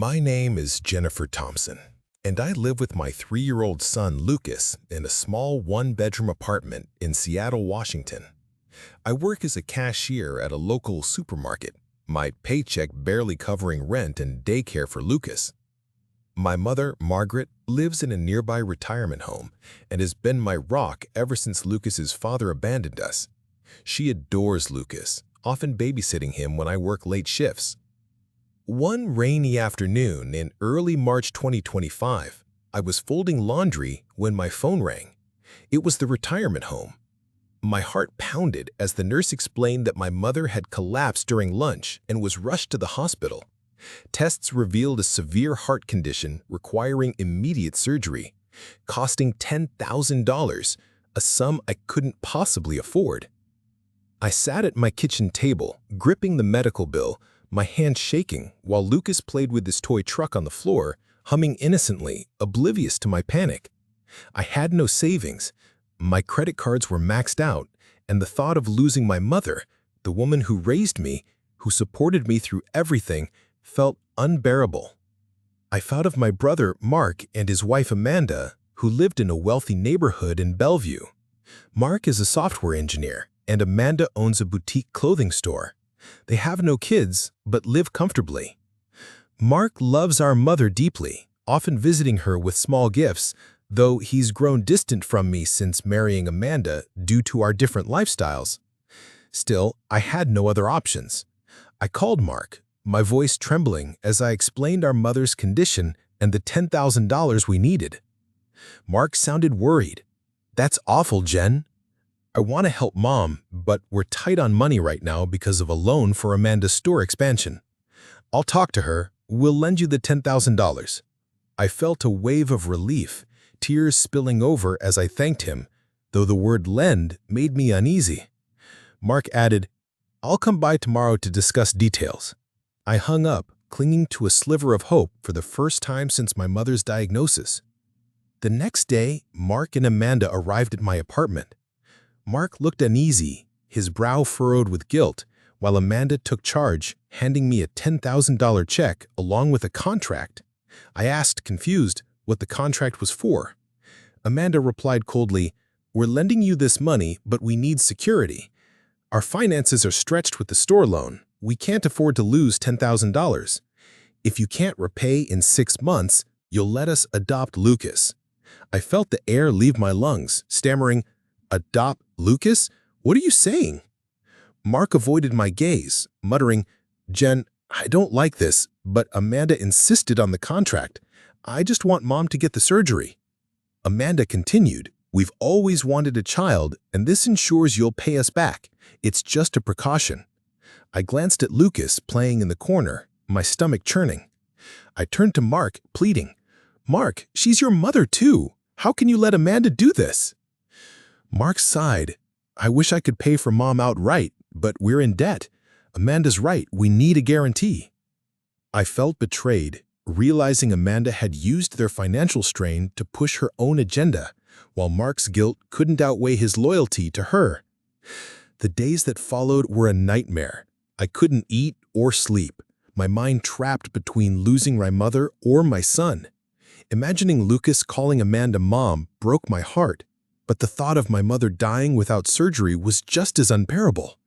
My name is Jennifer Thompson, and I live with my 3-year-old son Lucas in a small one-bedroom apartment in Seattle, Washington. I work as a cashier at a local supermarket, my paycheck barely covering rent and daycare for Lucas. My mother, Margaret, lives in a nearby retirement home and has been my rock ever since Lucas's father abandoned us. She adores Lucas, often babysitting him when I work late shifts. One rainy afternoon in early March 2025, I was folding laundry when my phone rang. It was the retirement home. My heart pounded as the nurse explained that my mother had collapsed during lunch and was rushed to the hospital. Tests revealed a severe heart condition requiring immediate surgery, costing $10,000, a sum I couldn't possibly afford. I sat at my kitchen table, gripping the medical bill, my hands shaking while Lucas played with his toy truck on the floor, humming innocently, oblivious to my panic. I had no savings. My credit cards were maxed out, and the thought of losing my mother, the woman who raised me, who supported me through everything, felt unbearable. I thought of my brother, Mark, and his wife, Amanda, who lived in a wealthy neighborhood in Bellevue. Mark is a software engineer, and Amanda owns a boutique clothing store. They have no kids, but live comfortably. Mark loves our mother deeply, often visiting her with small gifts, though he's grown distant from me since marrying Amanda due to our different lifestyles. Still, I had no other options. I called Mark, my voice trembling as I explained our mother's condition and the $10,000 we needed. Mark sounded worried. "That's awful, Jen. I want to help Mom, but we're tight on money right now because of a loan for Amanda's store expansion. I'll talk to her. We'll lend you the $10,000. I felt a wave of relief, tears spilling over as I thanked him, though the word lend made me uneasy. Mark added, "I'll come by tomorrow to discuss details." I hung up, clinging to a sliver of hope for the first time since my mother's diagnosis. The next day, Mark and Amanda arrived at my apartment. Mark looked uneasy, his brow furrowed with guilt, while Amanda took charge, handing me a $10,000 check along with a contract. I asked, confused, what the contract was for. Amanda replied coldly, "We're lending you this money, but we need security. Our finances are stretched with the store loan. We can't afford to lose $10,000. If you can't repay in 6 months, you'll let us adopt Lucas." I felt the air leave my lungs, stammering, "Adopt Lucas? What are you saying?" Mark avoided my gaze, muttering, "Jen, I don't like this, but Amanda insisted on the contract. I just want Mom to get the surgery." Amanda continued, "We've always wanted a child, and this ensures you'll pay us back. It's just a precaution." I glanced at Lucas playing in the corner, my stomach churning. I turned to Mark, pleading, "Mark, she's your mother too. How can you let Amanda do this?" Mark sighed. "I wish I could pay for Mom outright, but we're in debt. Amanda's right, we need a guarantee." I felt betrayed, realizing Amanda had used their financial strain to push her own agenda, while Mark's guilt couldn't outweigh his loyalty to her. The days that followed were a nightmare. I couldn't eat or sleep, my mind trapped between losing my mother or my son. Imagining Lucas calling Amanda Mom broke my heart, but the thought of my mother dying without surgery was just as unbearable.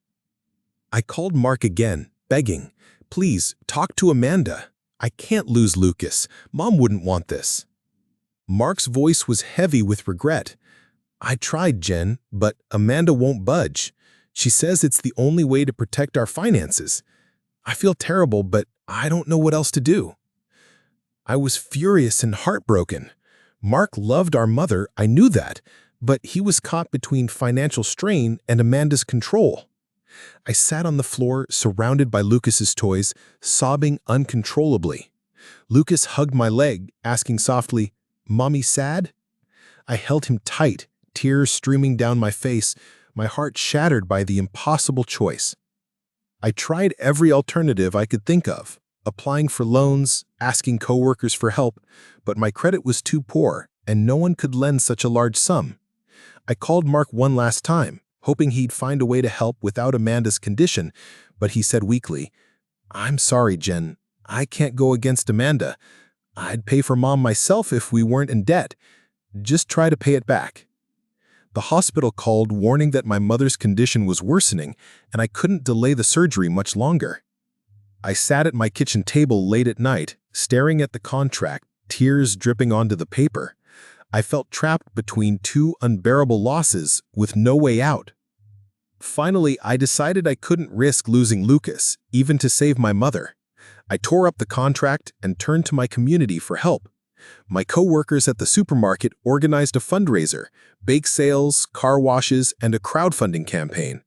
I called Mark again, begging, "Please, talk to Amanda. I can't lose Lucas. Mom wouldn't want this." Mark's voice was heavy with regret. "I tried, Jen, but Amanda won't budge. She says it's the only way to protect our finances. I feel terrible, but I don't know what else to do." I was furious and heartbroken. Mark loved our mother, I knew that, but he was caught between financial strain and Amanda's control. I sat on the floor, surrounded by Lucas's toys, sobbing uncontrollably. Lucas hugged my leg, asking softly, "Mommy sad?" I held him tight, tears streaming down my face, my heart shattered by the impossible choice. I tried every alternative I could think of, applying for loans, asking coworkers for help, but my credit was too poor, and no one could lend such a large sum. I called Mark one last time, hoping he'd find a way to help without Amanda's condition, but he said weakly, "I'm sorry, Jen. I can't go against Amanda. I'd pay for Mom myself if we weren't in debt. Just try to pay it back." The hospital called, warning that my mother's condition was worsening and I couldn't delay the surgery much longer. I sat at my kitchen table late at night, staring at the contract, tears dripping onto the paper. I felt trapped between two unbearable losses with no way out. Finally, I decided I couldn't risk losing Lucas, even to save my mother. I tore up the contract and turned to my community for help. My coworkers at the supermarket organized a fundraiser, bake sales, car washes, and a crowdfunding campaign.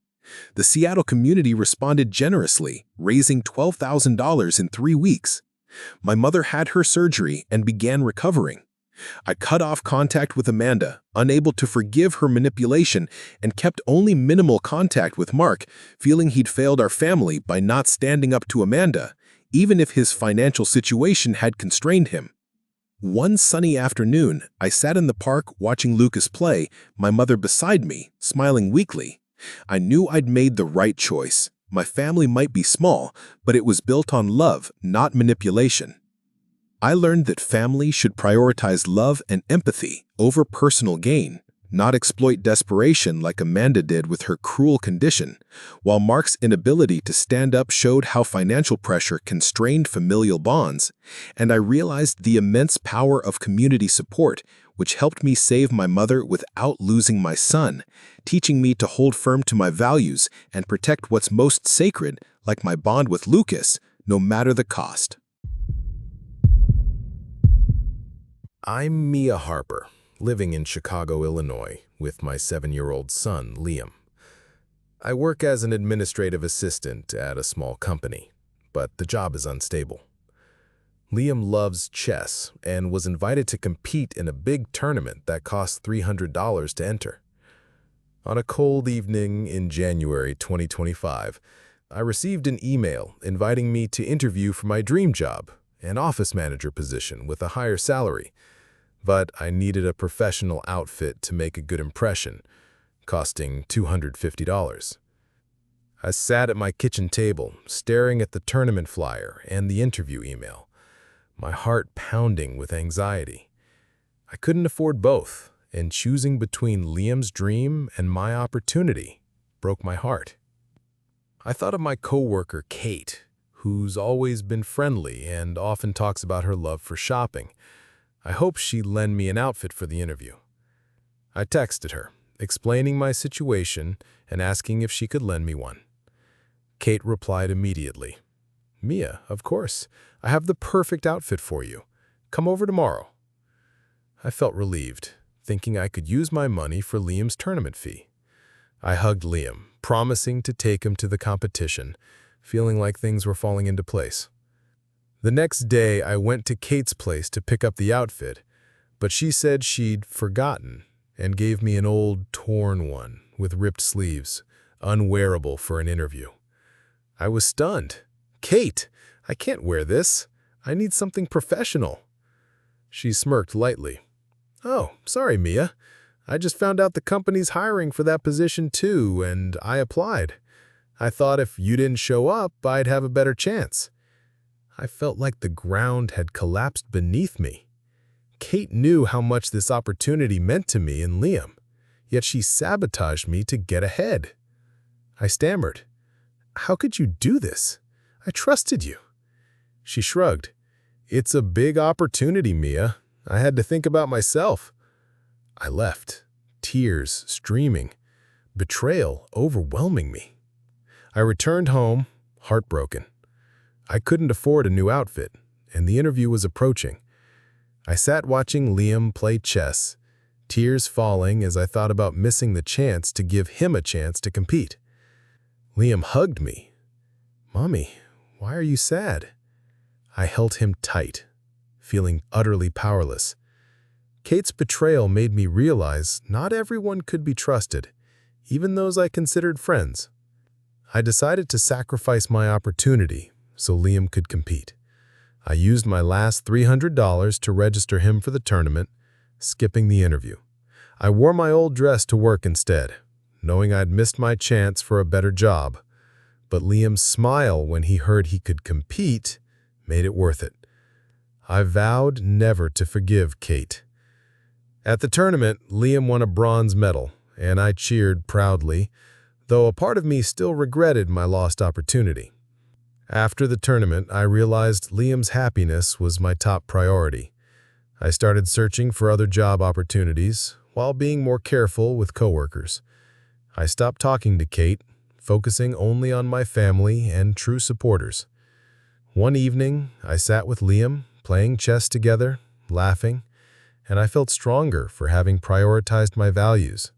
The Seattle community responded generously, raising $12,000 in 3 weeks. My mother had her surgery and began recovering. I cut off contact with Amanda, unable to forgive her manipulation, and kept only minimal contact with Mark, feeling he'd failed our family by not standing up to Amanda, even if his financial situation had constrained him. One sunny afternoon, I sat in the park watching Lucas play, my mother beside me, smiling weakly. I knew I'd made the right choice. My family might be small, but it was built on love, not manipulation. I learned that family should prioritize love and empathy over personal gain, not exploit desperation like Amanda did with her cruel condition, while Mark's inability to stand up showed how financial pressure constrained familial bonds, and I realized the immense power of community support, which helped me save my mother without losing my son, teaching me to hold firm to my values and protect what's most sacred, like my bond with Lucas, no matter the cost. I'm Mia Harper, living in Chicago, Illinois, with my 7-year-old son, Liam. I work as an administrative assistant at a small company, but the job is unstable. Liam loves chess and was invited to compete in a big tournament that cost $300 to enter. On a cold evening in January 2025, I received an email inviting me to interview for my dream job, an office manager position with a higher salary, but I needed a professional outfit to make a good impression, costing $250. I sat at my kitchen table, staring at the tournament flyer and the interview email, my heart pounding with anxiety. I couldn't afford both, and choosing between Liam's dream and my opportunity broke my heart. I thought of my coworker, Kate, who's always been friendly and often talks about her love for shopping. I hoped she'd lend me an outfit for the interview. I texted her, explaining my situation and asking if she could lend me one. Kate replied immediately, "Mia, of course. I have the perfect outfit for you. Come over tomorrow." I felt relieved, thinking I could use my money for Liam's tournament fee. I hugged Liam, promising to take him to the competition, feeling like things were falling into place. The next day, I went to Kate's place to pick up the outfit, but she said she'd forgotten and gave me an old, torn one with ripped sleeves, unwearable for an interview. I was stunned. "Kate, I can't wear this. I need something professional." She smirked lightly. "Oh, sorry, Mia. I just found out the company's hiring for that position too, and I applied. I thought if you didn't show up, I'd have a better chance." I felt like the ground had collapsed beneath me. Kate knew how much this opportunity meant to me and Liam, yet she sabotaged me to get ahead. I stammered, "How could you do this? I trusted you." She shrugged. "It's a big opportunity, Mia. I had to think about myself." I left, tears streaming, betrayal overwhelming me. I returned home, heartbroken. I couldn't afford a new outfit, and the interview was approaching. I sat watching Liam play chess, tears falling as I thought about missing the chance to give him a chance to compete. Liam hugged me. "Mommy, why are you sad?" I held him tight, feeling utterly powerless. Kate's betrayal made me realize not everyone could be trusted, even those I considered friends. I decided to sacrifice my opportunity so Liam could compete. I used my last $300 to register him for the tournament, skipping the interview. I wore my old dress to work instead, knowing I'd missed my chance for a better job. But Liam's smile when he heard he could compete made it worth it. I vowed never to forgive Kate. At the tournament, Liam won a bronze medal, and I cheered proudly, though a part of me still regretted my lost opportunity. After the tournament, I realized Liam's happiness was my top priority. I started searching for other job opportunities while being more careful with coworkers. I stopped talking to Kate, focusing only on my family and true supporters. One evening, I sat with Liam, playing chess together, laughing, and I felt stronger for having prioritized my values.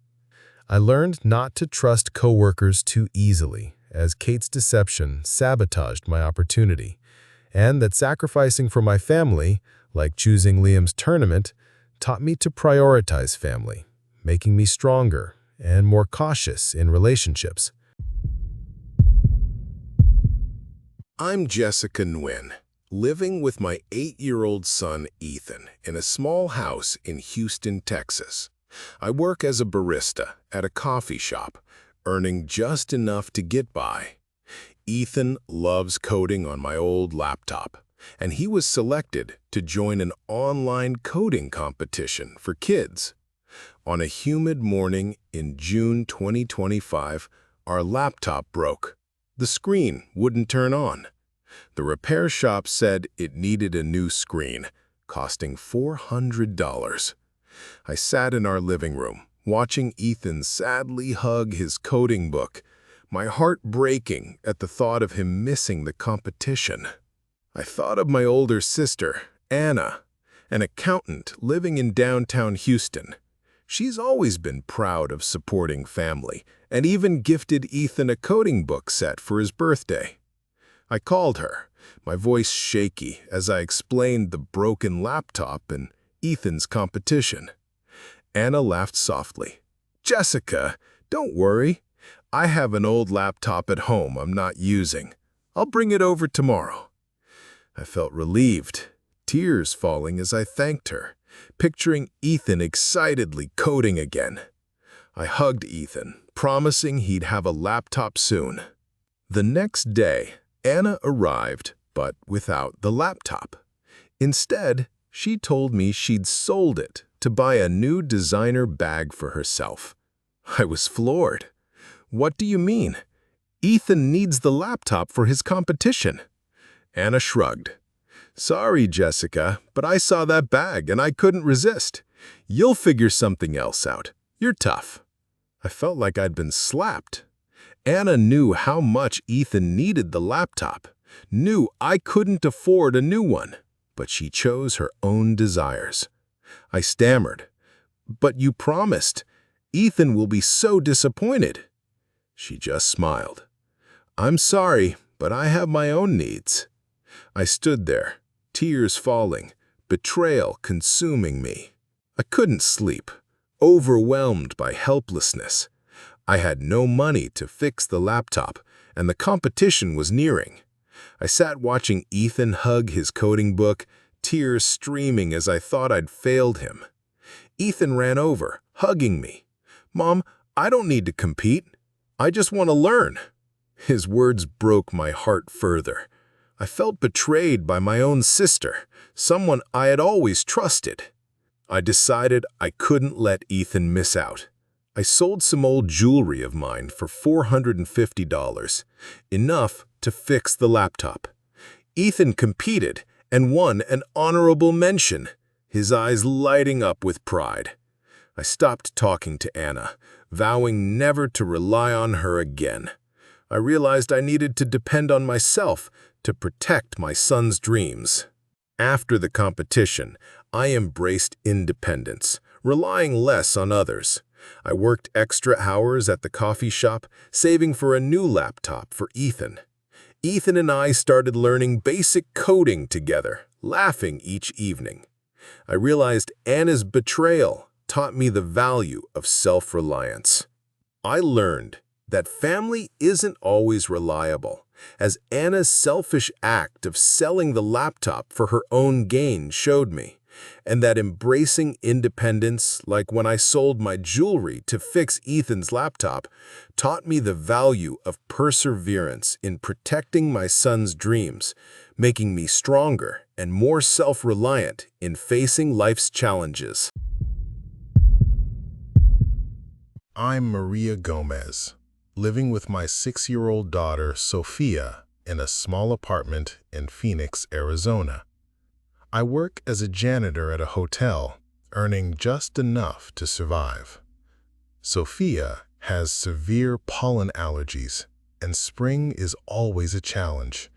I learned not to trust coworkers too easily, as Kate's deception sabotaged my opportunity, and that sacrificing for my family, like choosing Liam's tournament, taught me to prioritize family, making me stronger and more cautious in relationships. I'm Jessica Nguyen, living with my 8-year-old son Ethan in a small house in Houston, Texas. I work as a barista at a coffee shop, earning just enough to get by. Ethan loves coding on my old laptop, and he was selected to join an online coding competition for kids. On a humid morning in June 2025, our laptop broke. The screen wouldn't turn on. The repair shop said it needed a new screen, costing $400. I sat in our living room, watching Ethan sadly hug his coding book, my heart breaking at the thought of him missing the competition. I thought of my older sister, Anna, an accountant living in downtown Houston. She's always been proud of supporting family and even gifted Ethan a coding book set for his birthday. I called her, my voice shaky as I explained the broken laptop and Ethan's competition. Anna laughed softly. "Jessica, don't worry. I have an old laptop at home I'm not using. I'll bring it over tomorrow." I felt relieved, tears falling as I thanked her, picturing Ethan excitedly coding again. I hugged Ethan, promising he'd have a laptop soon. The next day, Anna arrived, but without the laptop. Instead, she told me she'd sold it to buy a new designer bag for herself. I was floored. "What do you mean? Ethan needs the laptop for his competition." Anna shrugged. "Sorry, Jessica, but I saw that bag and I couldn't resist. You'll figure something else out. You're tough." I felt like I'd been slapped. Anna knew how much Ethan needed the laptop, knew I couldn't afford a new one, but she chose her own desires. I stammered, "But you promised. Ethan will be so disappointed." She just smiled. "I'm sorry, but I have my own needs." I stood there, tears falling, betrayal consuming me. I couldn't sleep, overwhelmed by helplessness. I had no money to fix the laptop, and the competition was nearing. I sat watching Ethan hug his coding book, tears streaming as I thought I'd failed him. Ethan ran over, hugging me. "Mom, I don't need to compete. I just want to learn." His words broke my heart further. I felt betrayed by my own sister, someone I had always trusted. I decided I couldn't let Ethan miss out. I sold some old jewelry of mine for $450, enough to fix the laptop. Ethan competed and won an honorable mention, his eyes lighting up with pride. I stopped talking to Anna, vowing never to rely on her again. I realized I needed to depend on myself to protect my son's dreams. After the competition, I embraced independence, relying less on others. I worked extra hours at the coffee shop, saving for a new laptop for Ethan. Ethan and I started learning basic coding together, laughing each evening. I realized Anna's betrayal taught me the value of self-reliance. I learned that family isn't always reliable, as Anna's selfish act of selling the laptop for her own gain showed me, and that embracing independence, like when I sold my jewelry to fix Ethan's laptop, taught me the value of perseverance in protecting my son's dreams, making me stronger and more self-reliant in facing life's challenges. I'm Maria Gomez, living with my 6-year-old daughter, Sophia, in a small apartment in Phoenix, Arizona. I work as a janitor at a hotel, earning just enough to survive. Sophia has severe pollen allergies, and spring is always a challenge.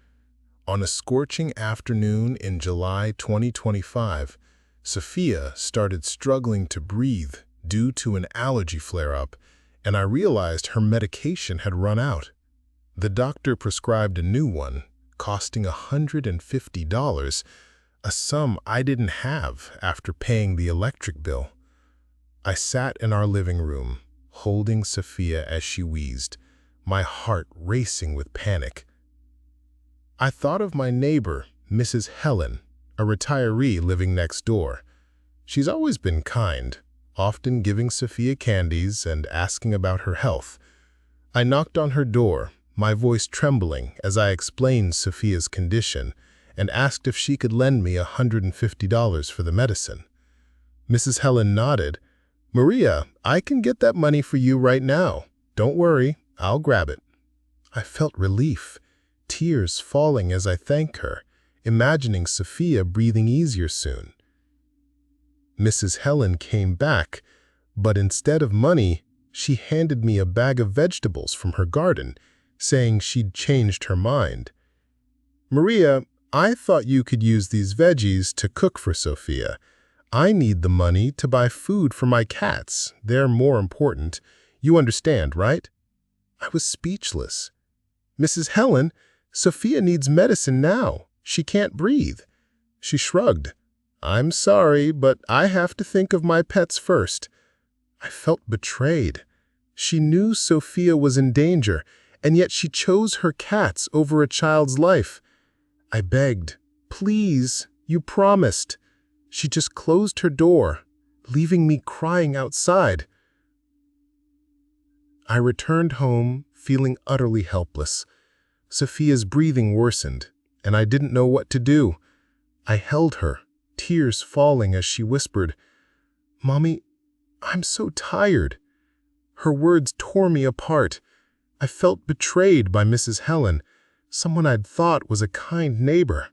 On a scorching afternoon in July 2025, Sophia started struggling to breathe due to an allergy flare-up, and I realized her medication had run out. The doctor prescribed a new one, costing $150, a sum I didn't have after paying the electric bill. I sat in our living room, holding Sophia as she wheezed, my heart racing with panic. I thought of my neighbor, Mrs. Helen, a retiree living next door. She's always been kind, often giving Sophia candies and asking about her health. I knocked on her door, my voice trembling as I explained Sophia's condition and asked if she could lend me $150 for the medicine. Mrs. Helen nodded. "Maria, I can get that money for you right now. Don't worry, I'll grab it." I felt relief, tears falling as I thanked her, imagining Sophia breathing easier soon. Mrs. Helen came back, but instead of money, she handed me a bag of vegetables from her garden, saying she'd changed her mind. "Maria, I thought you could use these veggies to cook for Sophia. I need the money to buy food for my cats. They're more important. You understand, right?" I was speechless. "Mrs. Helen, Sophia needs medicine now. She can't breathe." She shrugged. "I'm sorry, but I have to think of my pets first." I felt betrayed. She knew Sophia was in danger, and yet she chose her cats over a child's life. I begged, "Please, you promised." She just closed her door, leaving me crying outside. I returned home, feeling utterly helpless. Sophia's breathing worsened, and I didn't know what to do. I held her, tears falling as she whispered, "Mommy, I'm so tired." Her words tore me apart. I felt betrayed by Mrs. Helen, someone I'd thought was a kind neighbor.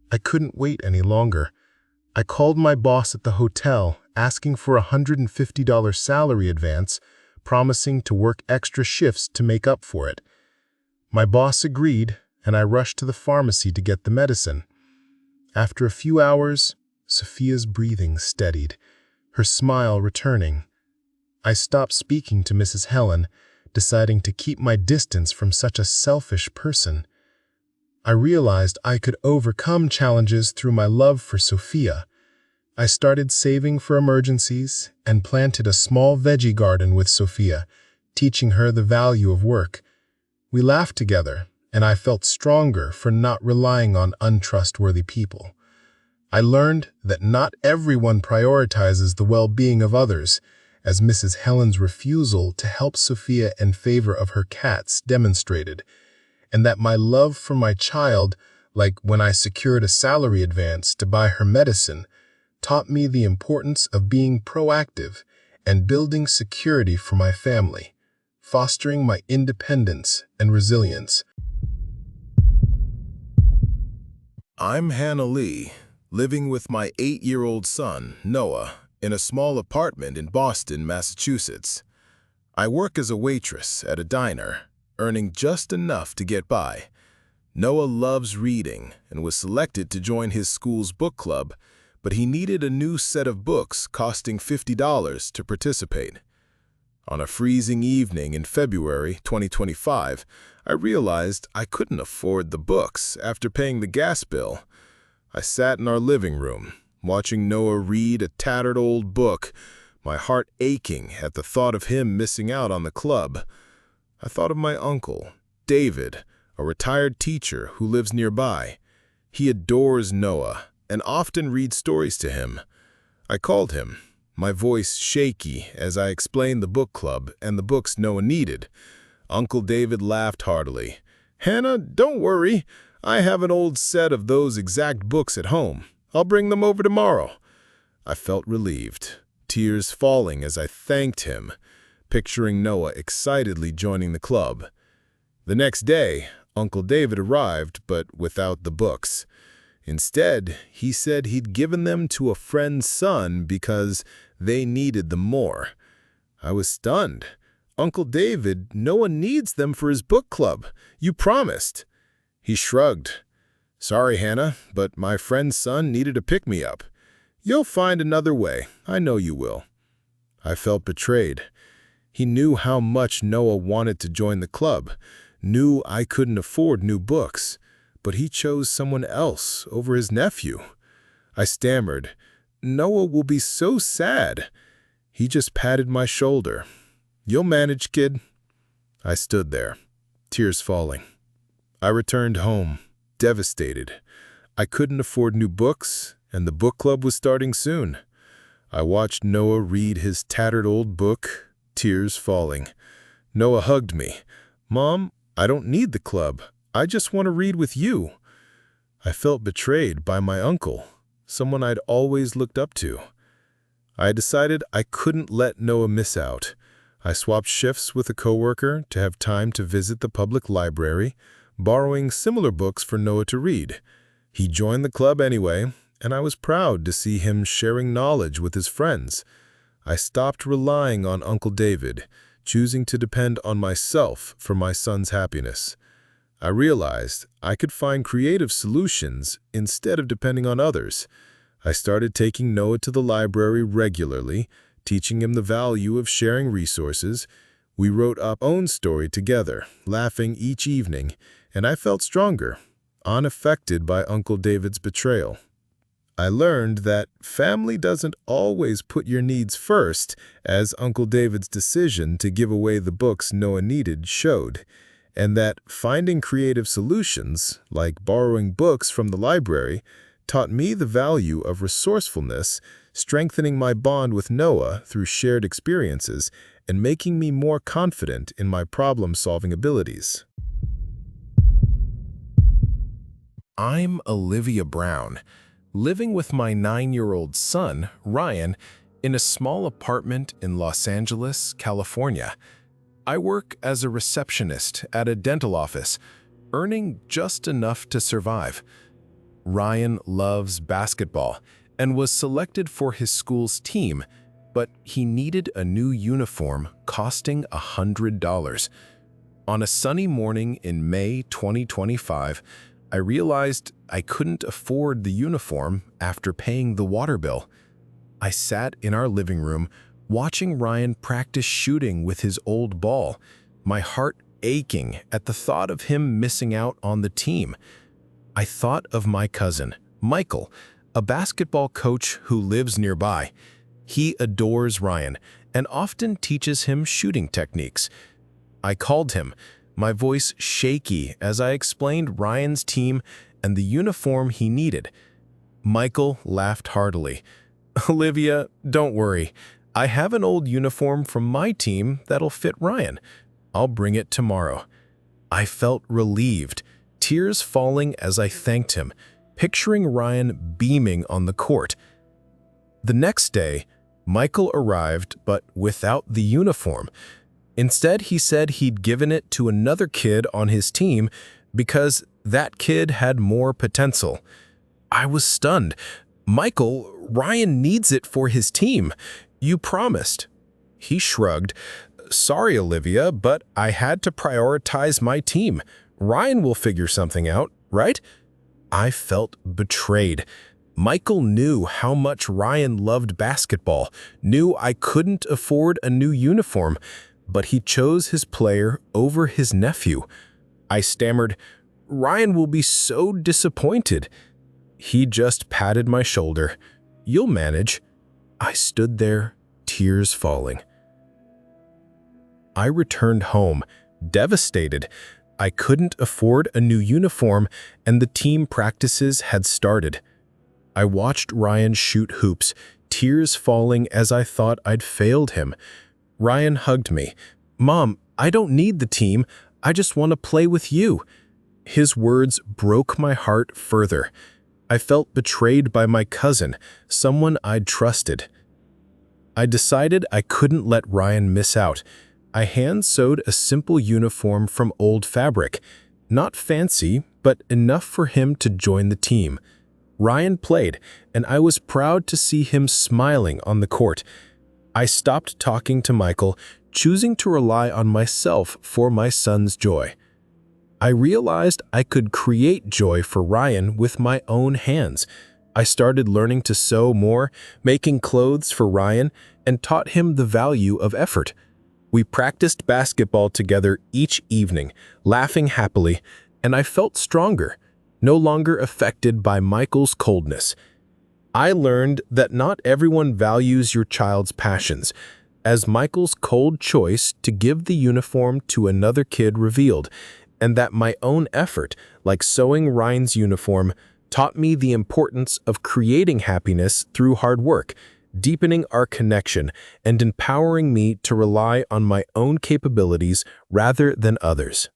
I couldn't wait any longer. I called my boss at the hotel, asking for a $150 salary advance, promising to work extra shifts to make up for it. My boss agreed, and I rushed to the pharmacy to get the medicine. After a few hours, Sophia's breathing steadied, her smile returning. I stopped speaking to Mrs. Helen, deciding to keep my distance from such a selfish person. I realized I could overcome challenges through my love for Sophia. I started saving for emergencies and planted a small veggie garden with Sophia, teaching her the value of work. We laughed together, and I felt stronger for not relying on untrustworthy people. I learned that not everyone prioritizes the well-being of others, as Mrs. Helen's refusal to help Sophia in favor of her cats demonstrated, and that my love for my child, like when I secured a salary advance to buy her medicine, taught me the importance of being proactive and building security for my family, fostering my independence and resilience. I'm Hannah Lee, living with my 8-year-old son, Noah, in a small apartment in Boston, Massachusetts. I work as a waitress at a diner, earning just enough to get by. Noah loves reading and was selected to join his school's book club, but he needed a new set of books costing $50 to participate. On a freezing evening in February 2025, I realized I couldn't afford the books after paying the gas bill. I sat in our living room, watching Noah read a tattered old book, my heart aching at the thought of him missing out on the club. I thought of my uncle, David, a retired teacher who lives nearby. He adores Noah and often reads stories to him. I called him, my voice shaky as I explained the book club and the books Noah needed. Uncle David laughed heartily, "Hannah, don't worry. I have an old set of those exact books at home. I'll bring them over tomorrow." I felt relieved, tears falling as I thanked him, picturing Noah excitedly joining the club. The next day, Uncle David arrived, but without the books. Instead, he said he'd given them to a friend's son because they needed them more. I was stunned. "Uncle David, Noah needs them for his book club. You promised." He shrugged. "Sorry, Hannah, but my friend's son needed a pick-me-up. You'll find another way. I know you will." I felt betrayed. He knew how much Noah wanted to join the club, knew I couldn't afford new books, but he chose someone else over his nephew. I stammered, "Noah will be so sad." He just patted my shoulder. "You'll manage, kid." I stood there, tears falling. I returned home, devastated. I couldn't afford new books, and the book club was starting soon. I watched Noah read his tattered old book, tears falling. Noah hugged me. "Mom, I don't need the club. I just want to read with you." I felt betrayed by my uncle, someone I'd always looked up to. I decided I couldn't let Noah miss out. I swapped shifts with a coworker to have time to visit the public library, borrowing similar books for Noah to read. He joined the club anyway, and I was proud to see him sharing knowledge with his friends. I stopped relying on Uncle David, choosing to depend on myself for my son's happiness. I realized I could find creative solutions instead of depending on others. I started taking Noah to the library regularly, teaching him the value of sharing resources. We wrote our own story together, laughing each evening, and I felt stronger, unaffected by Uncle David's betrayal. I learned that family doesn't always put your needs first, as Uncle David's decision to give away the books Noah needed showed, and that finding creative solutions, like borrowing books from the library, taught me the value of resourcefulness, strengthening my bond with Noah through shared experiences and making me more confident in my problem-solving abilities. I'm Olivia Brown, living with my 9-year-old son, Ryan, in a small apartment in Los Angeles, California. I work as a receptionist at a dental office, earning just enough to survive. Ryan loves basketball and was selected for his school's team, but he needed a new uniform costing $100. On a sunny morning in May 2025, I realized I couldn't afford the uniform after paying the water bill. I sat in our living room watching Ryan practice shooting with his old ball, my heart aching at the thought of him missing out on the team. I thought of my cousin, Michael, a basketball coach who lives nearby. He adores Ryan and often teaches him shooting techniques. I called him, my voice shaky as I explained Ryan's team and the uniform he needed. Michael laughed heartily. "Olivia, don't worry. I have an old uniform from my team that'll fit Ryan. I'll bring it tomorrow." I felt relieved, tears falling as I thanked him, picturing Ryan beaming on the court. The next day, Michael arrived, but without the uniform. Instead, he said he'd given it to another kid on his team because that kid had more potential. I was stunned. "Michael, Ryan needs it for his team. You promised." He shrugged. "Sorry, Olivia, but I had to prioritize my team. Ryan will figure something out, right?" I felt betrayed. Michael knew how much Ryan loved basketball, knew I couldn't afford a new uniform, but he chose his player over his nephew. I stammered, "Ryan will be so disappointed." He just patted my shoulder. "You'll manage." I stood there, tears falling. I returned home, devastated. I couldn't afford a new uniform, and the team practices had started. I watched Ryan shoot hoops, tears falling as I thought I'd failed him. Ryan hugged me. "Mom, I don't need the team. I just want to play with you." His words broke my heart further. I felt betrayed by my cousin, someone I'd trusted. I decided I couldn't let Ryan miss out. I hand-sewed a simple uniform from old fabric. Not fancy, but enough for him to join the team. Ryan played, and I was proud to see him smiling on the court. I stopped talking to Michael, choosing to rely on myself for my son's joy. I realized I could create joy for Ryan with my own hands. I started learning to sew more, making clothes for Ryan, and taught him the value of effort. We practiced basketball together each evening, laughing happily, and I felt stronger, no longer affected by Michael's coldness. I learned that not everyone values your child's passions, as Michael's cold choice to give the uniform to another kid revealed, and that my own effort, like sewing Ryan's uniform, taught me the importance of creating happiness through hard work, deepening our connection and empowering me to rely on my own capabilities rather than others.